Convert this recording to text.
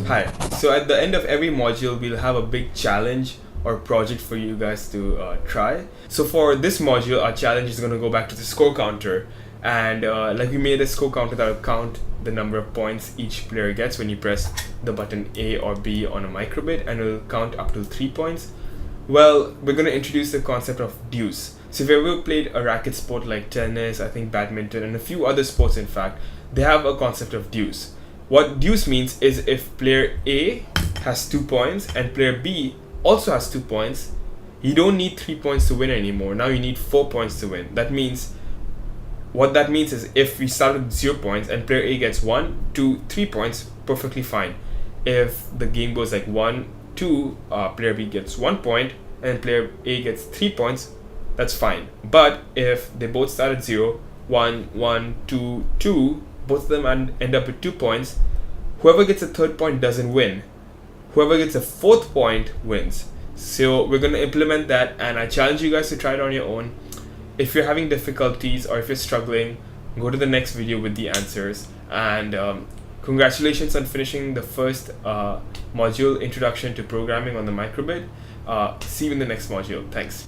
Hi, so at the end of every module, we'll have a big challenge or project for you guys to try. So for this module, our challenge is going to go back to the score counter. And like we made a score counter that will count the number of points each player gets when you press the button A or B on a microbit, and it will count up to 3 points. Well, we're going to introduce the concept of Deuce. So if you've ever played a racket sport like tennis, I think badminton, and a few other sports in fact, they have a concept of Deuce. What Deuce means is if player A has 2 points and player B also has 2 points, you don't need 3 points to win anymore. Now you need 4 points to win. What that means is if we start with 0 points and player A gets 1, 2, 3 points, perfectly fine. If the game goes like 1, 2, player B gets 1 point and player A gets 3 points, that's fine. But if they both start at 0, 1, 1, 2, 2, both of them end up with 2 points, whoever gets a third point doesn't win. Whoever gets a fourth point wins. So we're going to implement that, and I challenge you guys to try it on your own. If you're having difficulties or if you're struggling, go to the next video with the answers. And congratulations on finishing the first module, Introduction to Programming on the Microbit. See you in the next module. Thanks.